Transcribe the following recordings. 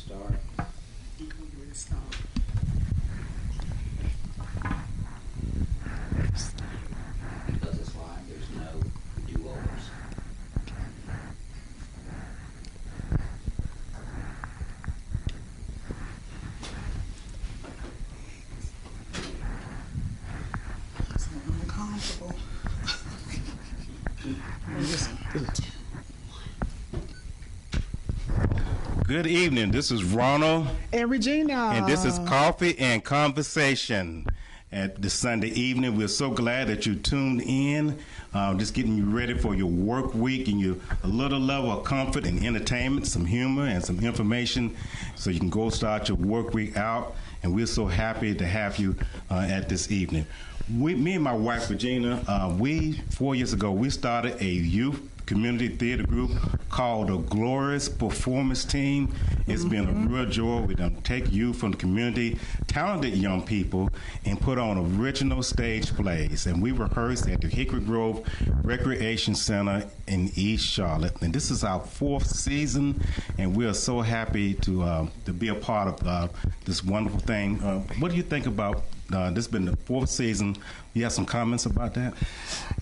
start. Because it's live, there's no do-overs. I'm uncomfortable. Good evening. This is Ronald. And Regina. And this is Coffee and Conversation at the Sunday evening. We're so glad that you tuned in, just getting you ready for your work week and your a little level of comfort and entertainment, some humor and some information so you can go start your work week out. And we're so happy to have you at this evening. Me and my wife, Regina, 4 years ago, we started a youth community theater group called the Glorious Performance Team. It's been a real joy. We done take youth from the community, talented young people, and put on original stage plays. And we rehearsed at the Hickory Grove Recreation Center in East Charlotte. And this is our 4th season, and we are so happy to be a part of this wonderful thing. What do you think about this has been the 4th season? You have some comments about that?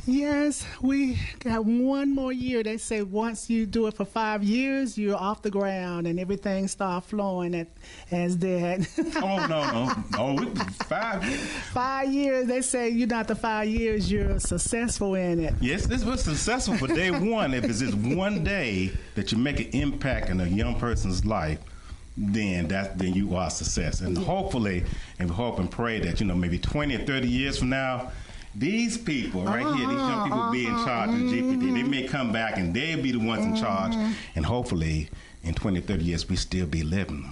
Yes, we got one more year. They say once you do it for 5 years, you're off the ground and everything starts flowing as that. Oh, no. 5 years. 5 years. They say you're not the 5 years, you're successful in it. Yes, this was successful for day one. If it's just one day that you make an impact in a young person's life, then you are a success. And hopefully, and we hope and pray that, maybe 20 or 30 years from now, these people right here, these young people be in charge of GPT. They may come back and they'll be the ones in charge. And hopefully, in 20, 30 years, we still be living.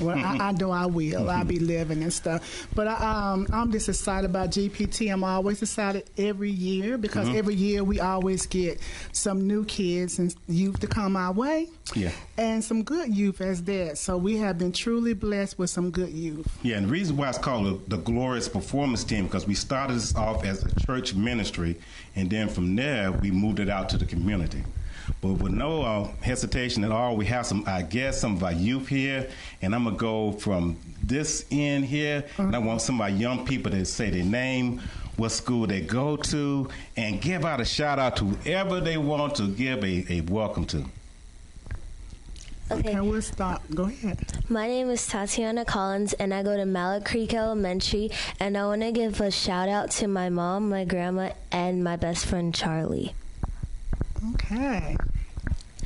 Well, I know I will. I'll be living and stuff. But I'm just excited about GPT. I'm always excited every year because every year we always get some new kids and youth to come our way. Yeah. And some good youth as that. So we have been truly blessed with some good youth. Yeah, and the reason why it's called the Glorious Performance Team, because we started this off as a church ministry, and then from there, we moved it out to the community. But with no hesitation at all, we have some of our youth here, and I'm going to go from this end here, and I want some of our young people to say their name, what school they go to, and give out a shout-out to whoever they want to give a welcome to. Okay, we'll stop. Go ahead. My name is Tatiana Collins, and I go to Mallet Creek Elementary, and I want to give a shout-out to my mom, my grandma, and my best friend, Charlie. Okay.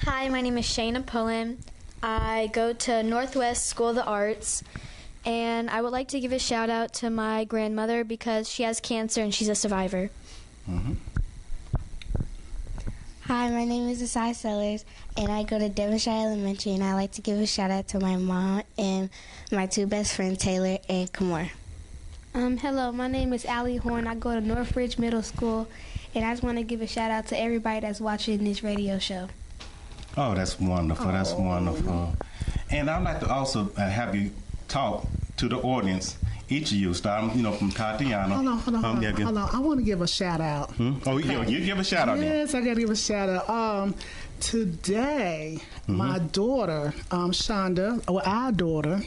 Hi, my name is Shayna Pullen. I go to Northwest School of the Arts, and I would like to give a shout out to my grandmother because she has cancer and she's a survivor. Hi, my name is Asai Sellers, and I go to Devonshire Elementary, and I like to give a shout out to my mom and my 2 best friends, Taylor and Kamar. Hello, my name is Allie Horn. I go to Northridge Middle School, and I just want to give a shout out to everybody that's watching this radio show. Oh, that's wonderful. That's wonderful. And I'd like to also have you talk to the audience, each of you, starting, from Tatiana. Hold on. I want to give a shout out. Oh, okay. You give a shout out. Yes, I got to give a shout out. Today, my daughter, Shonda, or our daughter,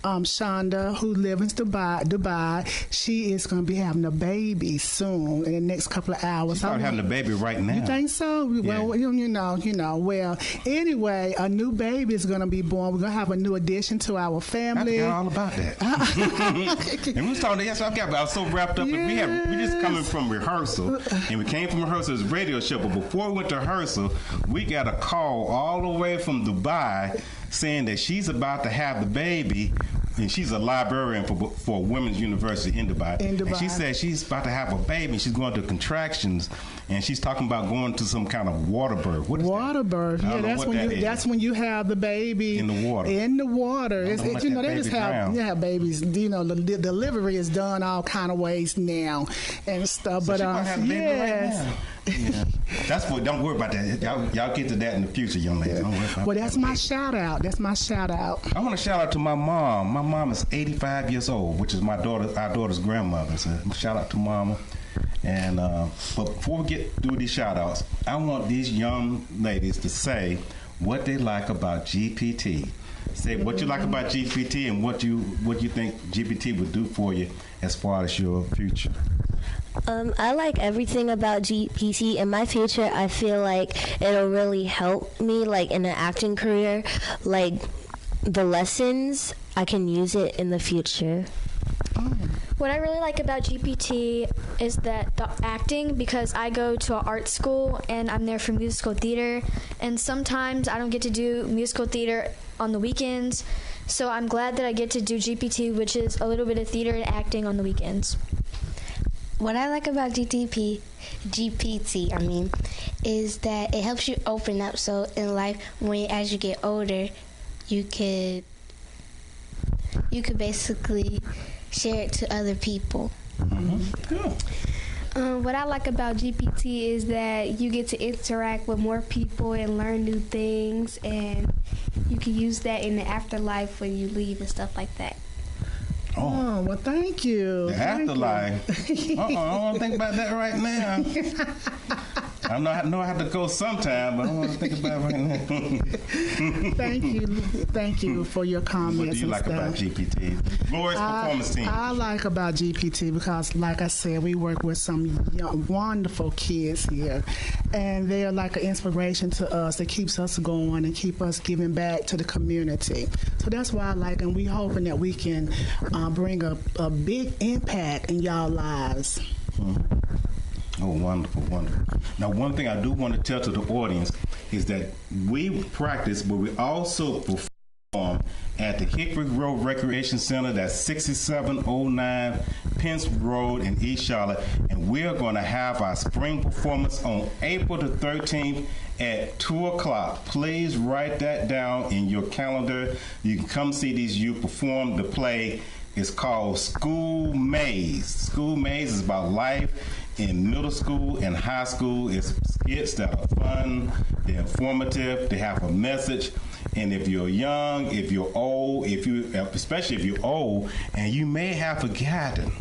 Shonda, who lives in Dubai, she is going to be having a baby soon in the next couple of hours. She's having a baby right now. You think so? Yeah. Well, you know. Well, anyway, a new baby is going to be born. We're going to have a new addition to our family. I forgot all about that. And we was talking yesterday. I was so wrapped up. Yes. We just coming from rehearsal, and we came from rehearsal as a radio show. But before we went to rehearsal, we got a call all the way from Dubai saying that she's about to have the baby, and she's a librarian for Women's University in Dubai. And she said she's about to have a baby. She's going through contractions, and she's talking about going to some kind of water birth. What is water that? birth? Yeah, that's when you have the baby in the water. In the water, they just have babies. The delivery is done all kind of ways now and stuff. So but yes. Right now. Yeah. That's what. Don't worry about that. Y'all get to that in the future, young ladies. Don't worry about well, that's my shout out. That's my shout out. I want to shout out to my mom. My mom is 85 years old, which is our daughter's grandmother. So shout out to Mama. And but before we get through these shout outs, I want these young ladies to say what they like about GPT. say what you like about GPT and what you think GPT would do for you as far as your future. I like everything about GPT. In my future, I feel like it'll really help me, like in an acting career. Like the lessons, I can use it in the future. What I really like about GPT is that the acting, because I go to an art school and I'm there for musical theater, and sometimes I don't get to do musical theater on the weekends, so I'm glad that I get to do GPT, which is a little bit of theater and acting on the weekends. What I like about GPT, is that it helps you open up. So in life, as you get older, you could basically share it to other people. What I like about GPT is that you get to interact with more people and learn new things, and you can use that in the afterlife when you leave and stuff like that. Oh, well, thank you. The afterlife. I don't want to think about that right now. I know I have to go sometime, but I don't want to think about it right now. Thank you for your comments. What do you like about GPT? Glorious performance team. I like about GPT because, like I said, we work with some wonderful kids here, and they're like an inspiration to us. It keeps us going and keep us giving back to the community. So that's why I like, and we're hoping that we can bring a big impact in y'all lives. Oh, wonderful, wonderful. Now, one thing I do want to tell to the audience is that we practice, but we also perform at the Hickory Road Recreation Center. That's 6709 Pence Road in East Charlotte. And we're going to have our spring performance on April the 13th at 2 o'clock. Please write that down in your calendar. You can come see these youth perform. The play is called School Maze. School Maze is about life in middle school and high school. It's skits that are fun, they're informative, they have a message. And if you're young, if you're old, especially if you're old, and you may have forgotten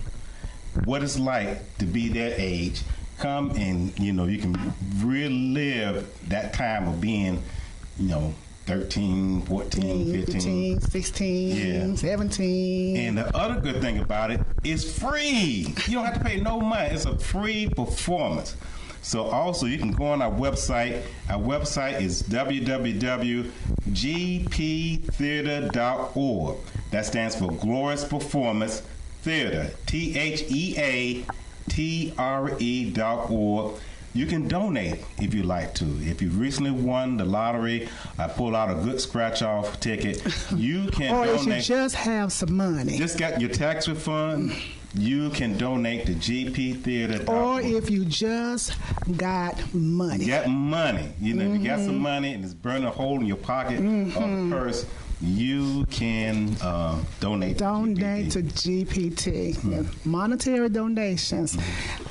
what it's like to be that age, come and you can relive that time of being 13, 14, 15, 16, 17. And the other good thing about it is free. You don't have to pay no money. It's a free performance. So also you can go on our website. Our website is www.gptheater.org. That stands for Glorious Performance Theater. TheaTre.org. You can donate if you like to. If you recently won the lottery, I pulled out a good scratch-off ticket. You can or donate. Or if you just have some money. Just got your tax refund. You can donate to GP Theater. Or if you just got money. Got money. If you got some money and it's burning a hole in your pocket or purse, you can donate to GPT. Monetary donations.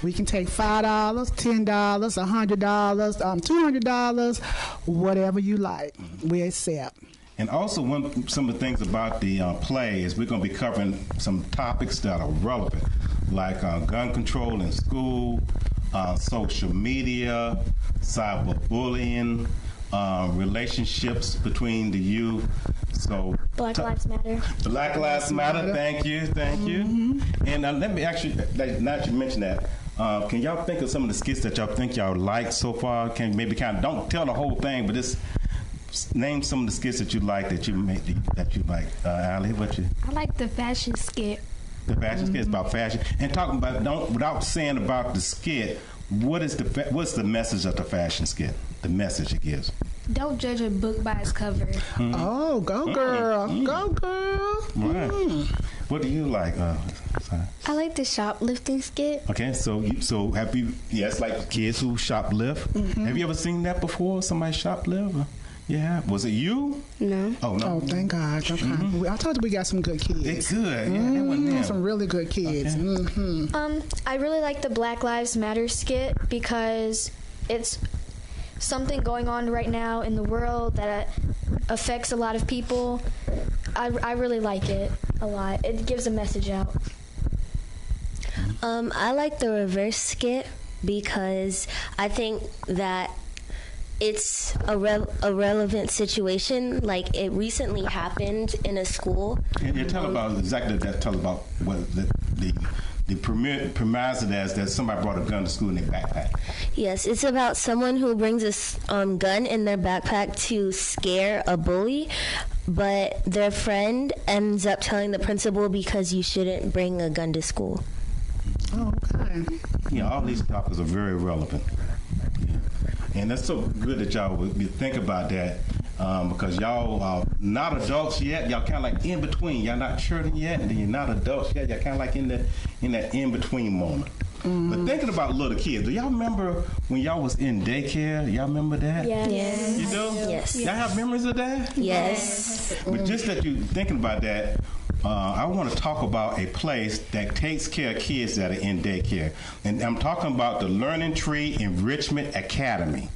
We can take $5, $10, $100, $200, whatever you like. We accept. And also, some of the things about the play is we're going to be covering some topics that are relevant, like gun control in school, social media, cyberbullying, relationships between the youth. So Black Lives Matter. Black Lives Matter. Thank you. And let me actually, now that you mentioned that, can y'all think of some of the skits that y'all think y'all like so far? Can maybe don't tell the whole thing, but just name some of the skits that you like that you like. Allie, what you? I like the fashion skit. The fashion skit is about fashion. And talking about without saying about the skit, what's the message of the fashion skit? The message it gives. Don't judge a book by its cover. Oh, go girl. Go girl. Right. What do you like? I like the shoplifting skit. Okay, so have you? Yes, like kids who shoplift. Have you ever seen that before? Somebody shoplift? Yeah. Was it you? No. Oh no. Oh, thank God. I told you we got some good kids. They're good. Yeah, they wasn't them. Some really good kids. Okay. I really like the Black Lives Matter skit because it's something going on right now in the world that affects a lot of people. I really like it a lot. It gives a message out. I like the reverse skit because I think that it's a relevant situation. Like, it recently happened in a school. And tell about exactly that. Tell about what the premise of that is that somebody brought a gun to school in their backpack. Yes, it's about someone who brings a gun in their backpack to scare a bully, but their friend ends up telling the principal because you shouldn't bring a gun to school. Oh, okay. Yeah, all these topics are very relevant. Yeah. And that's so good that y'all would think about that because y'all are not adults yet. Y'all kind of like in between. Y'all not children yet, and then you're not adults yet. Y'all kind of like in that in between moment. Mm-hmm. But thinking about little kids, do y'all remember when y'all was in daycare? Y'all remember that? Yes. You do? Yes. Y'all have memories of that? Yes. But just that you thinking about that, I want to talk about a place that takes care of kids that are in daycare. And I'm talking about the Learning Tree Enrichment Academy.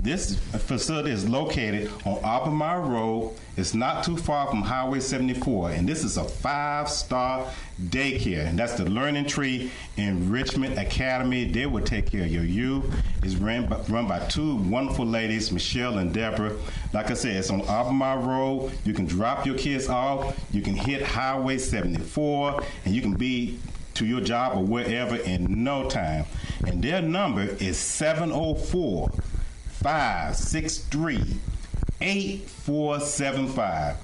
This facility is located on Albemarle Road. It's not too far from Highway 74, and this is a 5-star daycare, and that's the Learning Tree Enrichment Academy. They will take care of your youth. It's run by two wonderful ladies, Michelle and Deborah. Like I said, it's on Albemarle Road. You can drop your kids off. You can hit Highway 74, and you can be to your job or wherever in no time. And their number is 704-563-8475.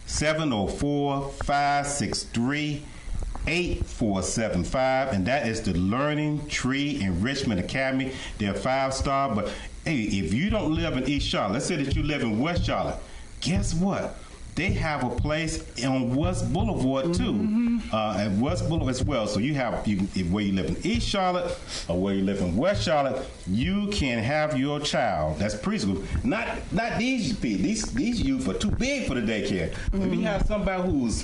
704-563-8475, and that is the Learning Tree Enrichment Academy. They're 5-star, but hey, if you don't live in East Charlotte, let's say that you live in West Charlotte, guess what? They have a place on West Boulevard too, at West Boulevard as well. So you have where you live in East Charlotte or where you live in West Charlotte, you can have your child. That's preschool. Not these people. These youth are too big for the daycare. Mm-hmm. If you have somebody who's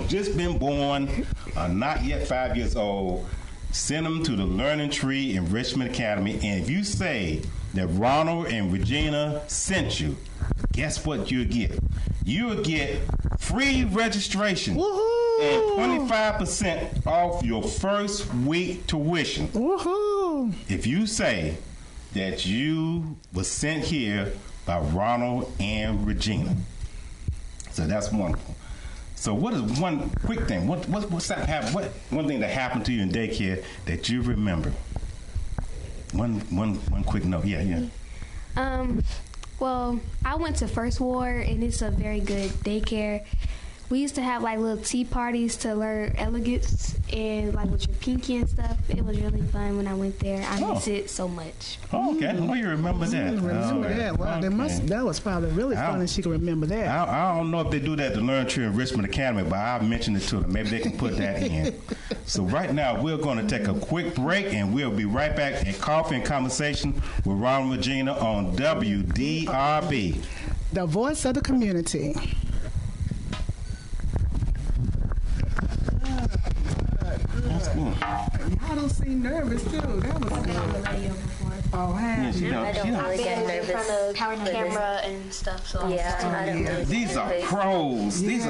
just been born, not yet 5 years old, send them to the Learning Tree Enrichment Academy. And if you say that Ronald and Regina sent you, guess what you'll get? You'll get free registration. Woohoo! And 25% off your first week tuition. Woohoo! If you say that you were sent here by Ronald and Regina. So that's wonderful. So what is one quick thing? What's that happen? What one thing that happened to you in daycare that you remember? One quick note. Yeah. Well, I went to First Ward, and it's a very good daycare. We used to have like little tea parties to learn elegance and like with your pinky and stuff. It was really fun when I went there. I miss it so much. Oh, okay. Well, you remember that. Remember that. Wow, okay. That was probably really fun, and she can remember that. I don't know if they do that at the Learning Tree Enrichment Academy, but I'll mention it to them. Maybe they can put that in. So right now, we're going to take a quick break, and we'll be right back at Coffee and Conversation with Ronald and Regina on WDRB. The voice of the community. That's cool. Y'all don't seem nervous too. That was good. Oh, have you? I don't really get nervous in front of camera and stuff. So yeah, I don't really These are pros. These are